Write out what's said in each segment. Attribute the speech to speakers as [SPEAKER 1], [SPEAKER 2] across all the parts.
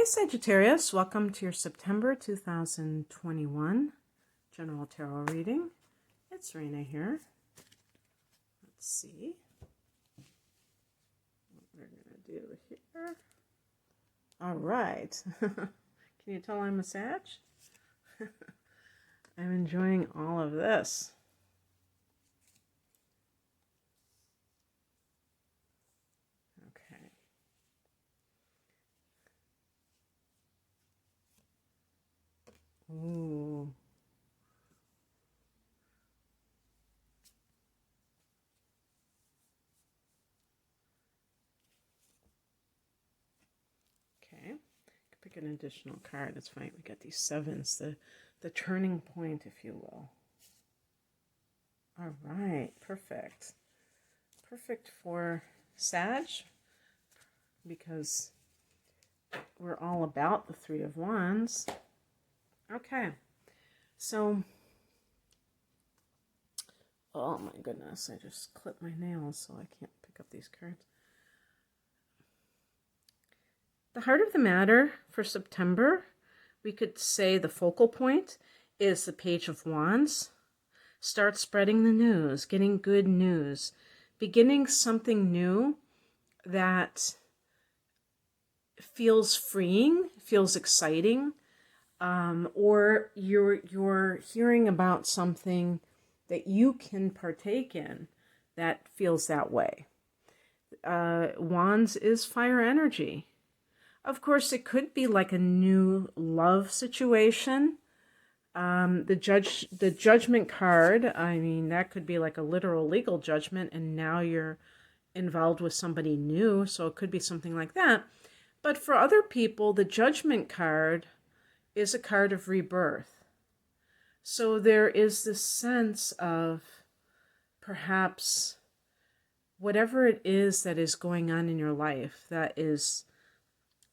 [SPEAKER 1] Hi Sagittarius, welcome to your September 2021 General Tarot reading. It's Rena here. Let's see what we're going to do here. All right. Can you tell I'm a Sag? I'm enjoying all of this. Okay. Ooh. Okay. Pick an additional card. It's fine. We got these sevens, the turning point, if you will. All right. Perfect. Perfect for Sag, because we're all about the Three of Wands. Okay, so, oh my goodness, I just clipped my nails, so I can't pick up these cards. The heart of the matter for September, we could say the focal point is the Page of Wands. Start spreading the news, getting good news, beginning something new that feels freeing, feels exciting, or you're hearing about something that you can partake in that feels that way. Wands is fire energy. Of course, it could be like a new love situation. The judgment card, I mean, that could be like a literal legal judgment, and now you're involved with somebody new, so it could be something like that. But for other people, the judgment card is a card of rebirth. So there is this sense of perhaps whatever it is that is going on in your life that is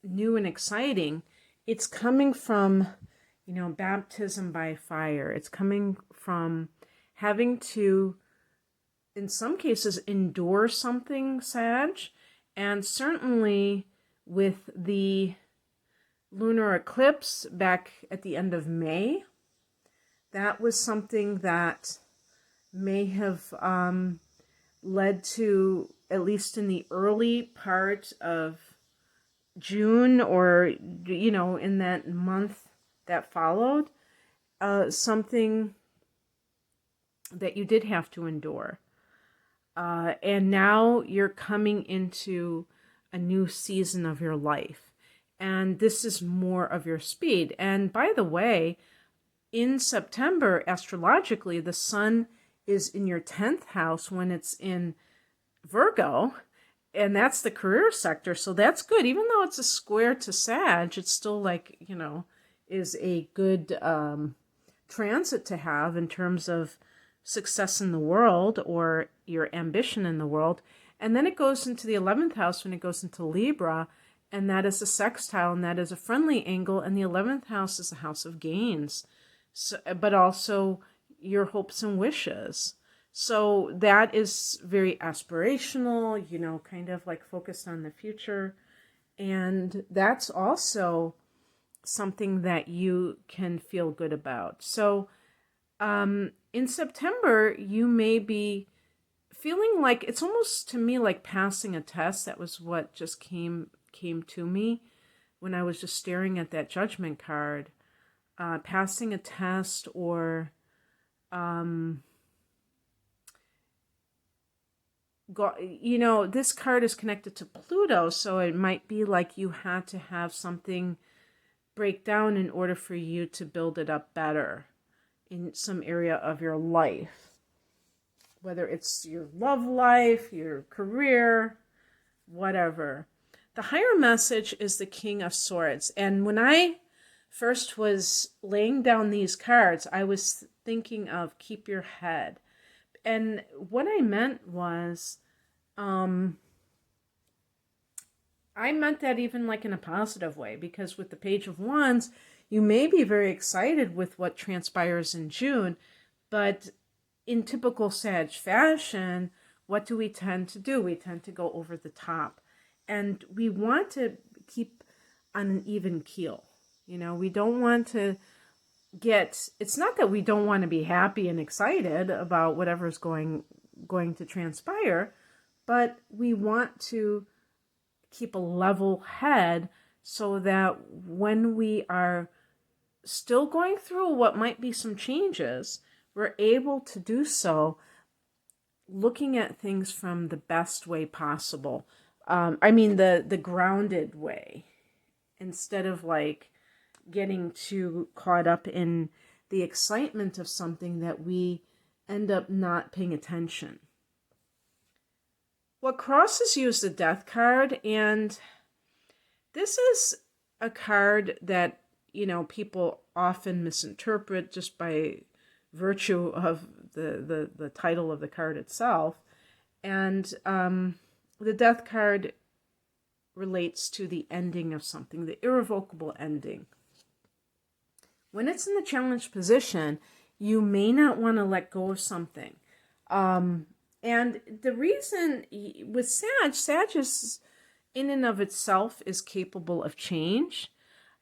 [SPEAKER 1] new and exciting, it's coming from, baptism by fire. It's coming from having to, in some cases, endure something, Sag, and certainly with the lunar eclipse back at the end of May, that was something that may have led to, at least in the early part of June, or, in that month that followed, something that you did have to endure. And now you're coming into a new season of your life. And this is more of your speed. And by the way, in September, astrologically, the sun is in your 10th house when it's in Virgo, and that's the career sector. So that's good. Even though it's a square to Sag, it's still is a good transit to have in terms of success in the world or your ambition in the world. And then it goes into the 11th house when it goes into Libra, and that is a sextile, and that is a friendly angle, and the 11th house is a house of gains, but also your hopes and wishes. So that is very aspirational, kind of like focused on the future. And that's also something that you can feel good about. So in September, you may be feeling like, it's almost to me like passing a test. That was what just came to me when I was just staring at that judgment card. Passing a test, or this card is connected to Pluto, so it might be like you had to have something break down in order for you to build it up better in some area of your life, whether it's your love life, your career, whatever. The higher message is the King of Swords. And when I first was laying down these cards, I was thinking of keep your head. And what I meant was, I meant that even like in a positive way, because with the Page of Wands, you may be very excited with what transpires in June, but in typical Sag fashion, what do we tend to do? We tend to go over the top. And we want to keep on an even keel. We don't want to it's not that we don't want to be happy and excited about whatever's going to transpire, but we want to keep a level head so that when we are still going through what might be some changes, we're able to do so looking at things from the best way possible. The grounded way, instead of getting too caught up in the excitement of something that we end up not paying attention. What crosses you is the Death card, and this is a card that, people often misinterpret just by virtue of the title of the card itself. And the Death card relates to the ending of something, the irrevocable ending. When it's in the challenged position, you may not want to let go of something. And the reason with Sag is in and of itself is capable of change.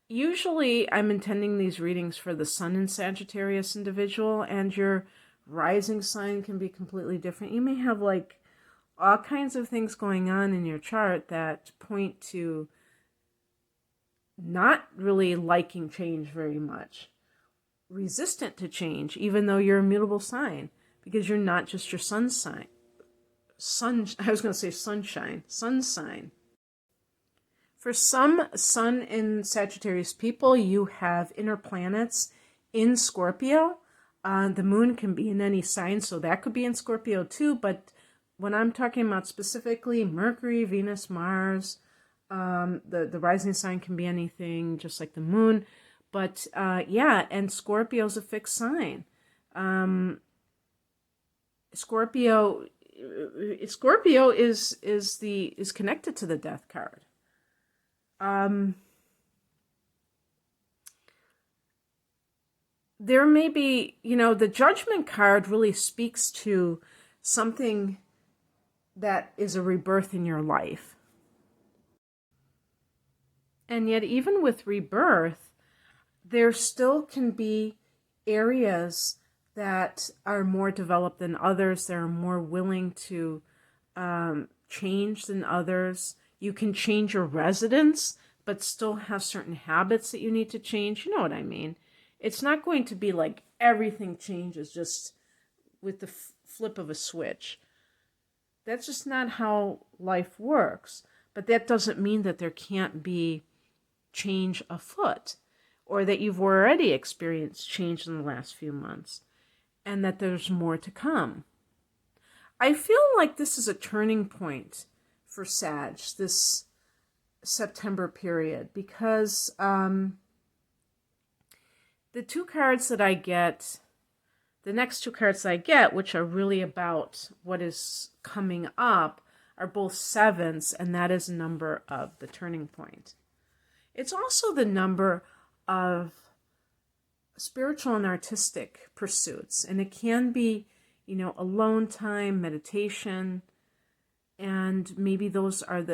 [SPEAKER 1] Usually I'm intending these readings for the Sun in Sagittarius individual, and your rising sign can be completely different. You may have all kinds of things going on in your chart that point to not really liking change very much, resistant to change, even though you're a mutable sign, because you're not just your sun sign. Sun sign. For some Sun in Sagittarius people, you have inner planets in Scorpio. The moon can be in any sign, so that could be in Scorpio too, but when I'm talking about specifically Mercury, Venus, Mars, the rising sign can be anything, just like the moon. But and Scorpio's a fixed sign. Scorpio is connected to the Death card. There may be, the Judgment card really speaks to something that is a rebirth in your life. And yet, even with rebirth, there still can be areas that are more developed than others. That are more willing to change than others. You can change your residence, but still have certain habits that you need to change. You know what I mean? It's not going to be like everything changes just with the flip of a switch. That's just not how life works. But that doesn't mean that there can't be change afoot, or that you've already experienced change in the last few months, and that there's more to come. I feel like this is a turning point for Sag, this September period, because the two cards that I get, the next two cards that I get, which are really about what is coming up, are both sevens, and that is a number of the turning point. It's also the number of spiritual and artistic pursuits, and it can be, alone time, meditation, and maybe those are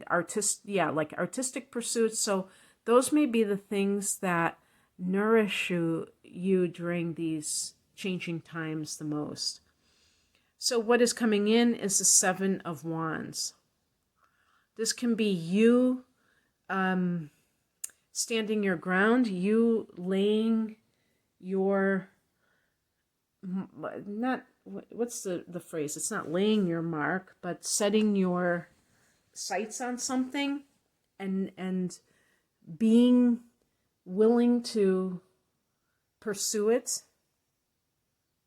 [SPEAKER 1] artistic pursuits. So those may be the things that nourish you during these changing times the most. So what is coming in is the Seven of Wands. This can be you standing your ground, you laying your, what's the phrase? It's not laying your mark, but setting your sights on something and being willing to pursue it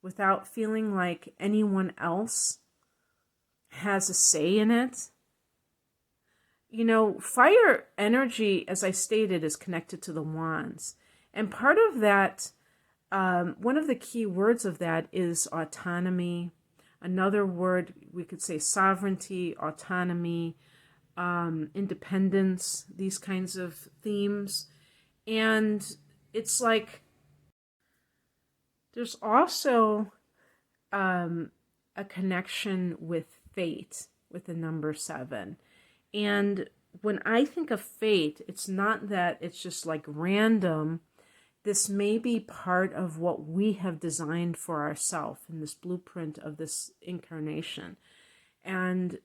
[SPEAKER 1] without feeling like anyone else has a say in it. Fire energy, as I stated, is connected to the wands. And part of that, one of the key words of that is autonomy. Another word, we could say sovereignty, autonomy, independence, these kinds of themes. And it's like there's also a connection with fate with the number 7. And when I think of fate, it's not that it's just like random. This may be part of what we have designed for ourselves in this blueprint of this incarnation. And,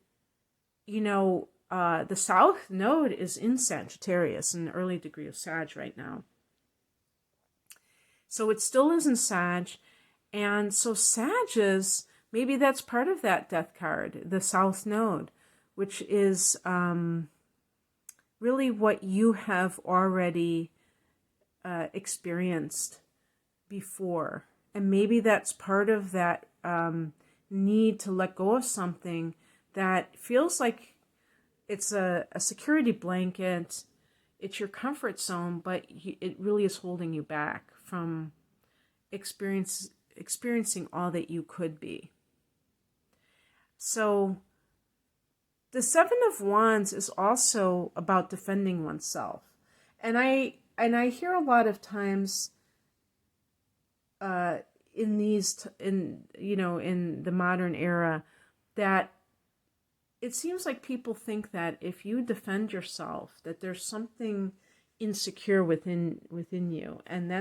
[SPEAKER 1] the South Node is in Sagittarius, in the early degree of Sag right now. So it still is in Sag. And so Sag is, maybe that's part of that death card, the South Node, which is really what you have already experienced before. And maybe that's part of that need to let go of something that feels like it's a security blanket, it's your comfort zone, but it really is holding you back from experiencing all that you could be. So the Seven of Wands is also about defending oneself. And I hear a lot of times in the modern era that it seems like people think that if you defend yourself, that there's something insecure within you. And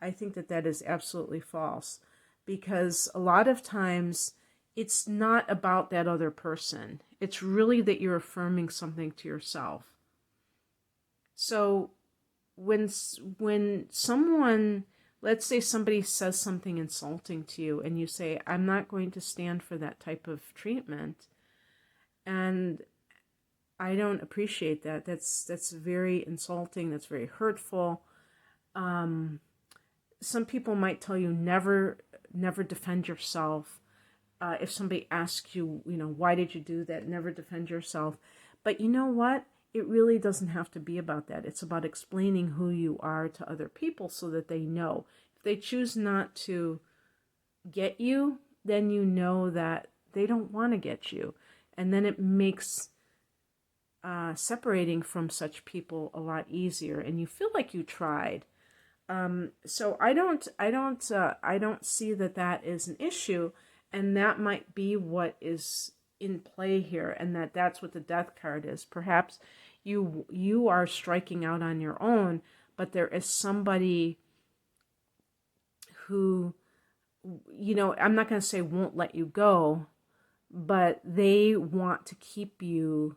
[SPEAKER 1] I think that is absolutely false, because a lot of times it's not about that other person. It's really that you're affirming something to yourself. So when someone, let's say somebody says something insulting to you and you say, I'm not going to stand for that type of treatment, and I don't appreciate that. That's very insulting. That's very hurtful. Some people might tell you never defend yourself. If somebody asks you, why did you do that? Never defend yourself. But you know what? It really doesn't have to be about that. It's about explaining who you are to other people so that they know. If they choose not to get you, then you know that they don't want to get you. And then it makes separating from such people a lot easier, and you feel like you tried. So I don't see that is an issue, and that might be what is in play here, and that's what the Death card is. Perhaps you are striking out on your own, but there is somebody who, I'm not going to say won't let you go, but they want to keep you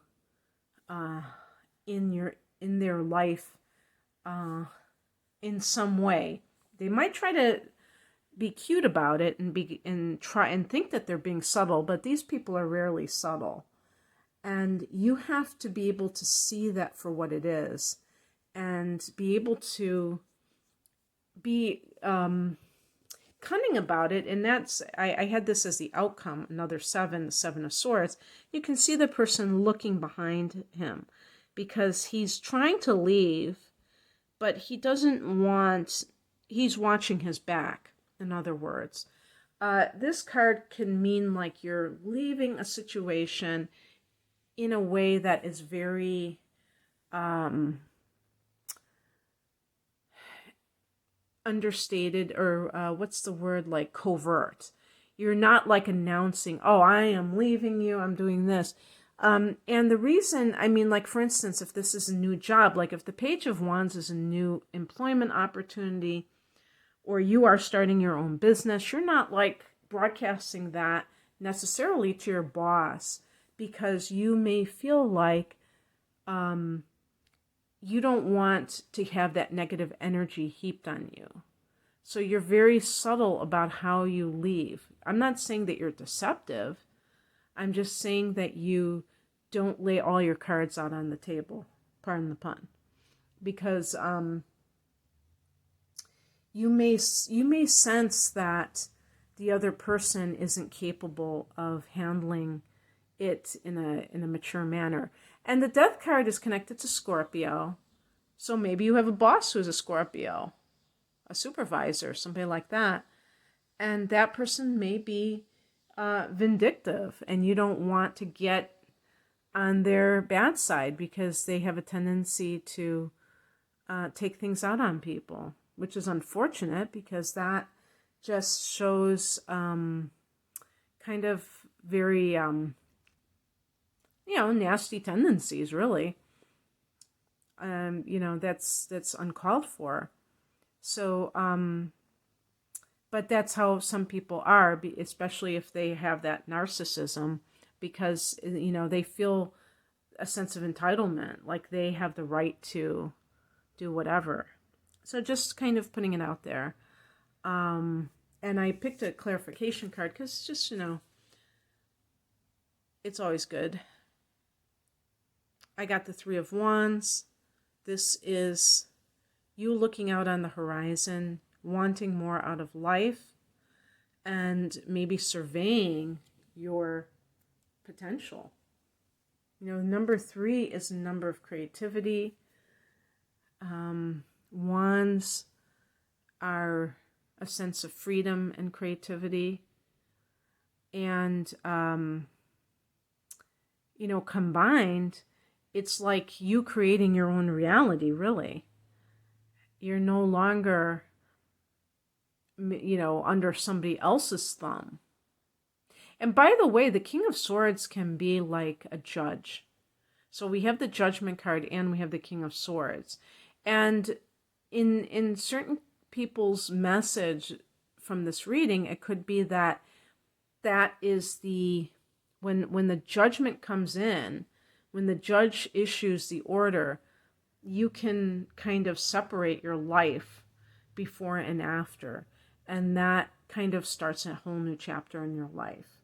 [SPEAKER 1] in their life in some way. They might try to be cute about it and try and think that they're being subtle, but these people are rarely subtle. And you have to be able to see that for what it is and be able to be cunning about it. And I had this as the outcome, another seven, the Seven of Swords. You can see the person looking behind him because he's trying to leave, but he doesn't want, he's watching his back, in other words. This card can mean like you're leaving a situation in a way that is very understated, or what's the word, like covert. You're not like announcing, oh, I am leaving you, I'm doing this. And the reason, like for instance, if this is a new job, like if the Page of Wands is a new employment opportunity, or you are starting your own business, you're not like broadcasting that necessarily to your boss, because you may feel like you don't want to have that negative energy heaped on you. So you're very subtle about how you leave. I'm not saying that you're deceptive. I'm just saying that you don't lay all your cards out on the table, pardon the pun, because you may sense that the other person isn't capable of handling it in a mature manner. And the Death card is connected to Scorpio. So maybe you have a boss who's a Scorpio, a supervisor, somebody like that. And that person may be vindictive, and you don't want to get on their bad side because they have a tendency to take things out on people, which is unfortunate because that just shows kind of very nasty tendencies, really. That's uncalled for. So, but that's how some people are, especially if they have that narcissism, because, they feel a sense of entitlement, like they have the right to do whatever. So just kind of putting it out there. And I picked a clarification card because just, it's always good. I got the Three of Wands. This is you looking out on the horizon, wanting more out of life, and maybe surveying your potential. Number 3 is a number of creativity. Wands are a sense of freedom and creativity. And, combined, it's like you creating your own reality, really. You're no longer, under somebody else's thumb. And by the way, the King of Swords can be like a judge. So we have the Judgment card and we have the King of Swords. And in certain people's message from this reading, it could be that is when the judgment comes in, when the judge issues the order, you can kind of separate your life before and after. And that kind of starts a whole new chapter in your life.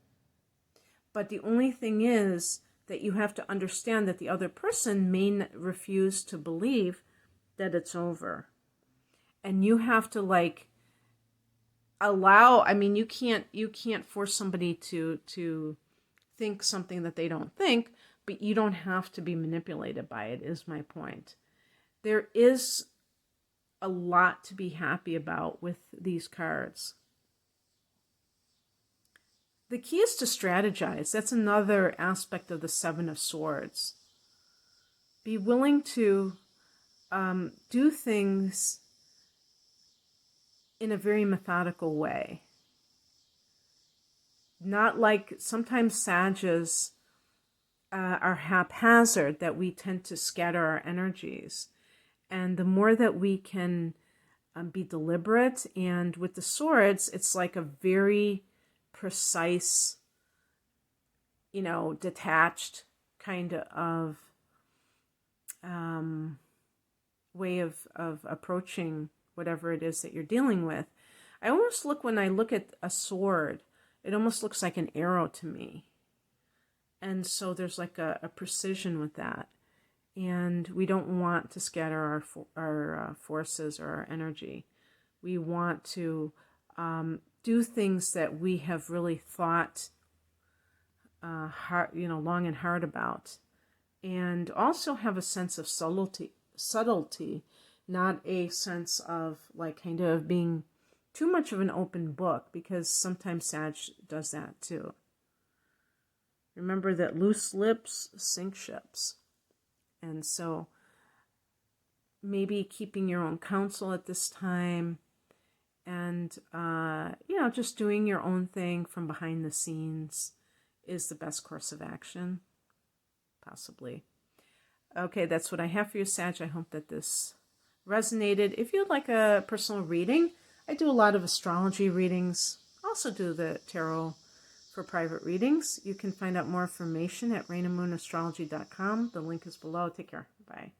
[SPEAKER 1] But the only thing is that you have to understand that the other person may refuse to believe that it's over. And you have to allow, you can't force somebody to think something that they don't think, but you don't have to be manipulated by it, is my point. There is a lot to be happy about with these cards. The key is to strategize. That's another aspect of the Seven of Swords. Be willing to do things in a very methodical way. Not like sometimes Sages are haphazard, that we tend to scatter our energies. And the more that we can be deliberate, and with the swords, it's like a very precise, detached kind of way of approaching whatever it is that you're dealing with. When I look at a sword, it almost looks like an arrow to me. And so there's like a precision with that. And we don't want to scatter our forces or our energy. We want to do things that we have really thought long and hard about. And also have a sense of subtlety, not a sense of kind of being too much of an open book, because sometimes Sag does that too. Remember that loose lips sink ships. And so maybe keeping your own counsel at this time, and just doing your own thing from behind the scenes is the best course of action, possibly. Okay, that's what I have for you, Sag. I hope that this resonated. If you'd like a personal reading, I do a lot of astrology readings. I also do the tarot for private readings. You can find out more information at rainandmoonastrology.com. The link is below. Take care. Bye.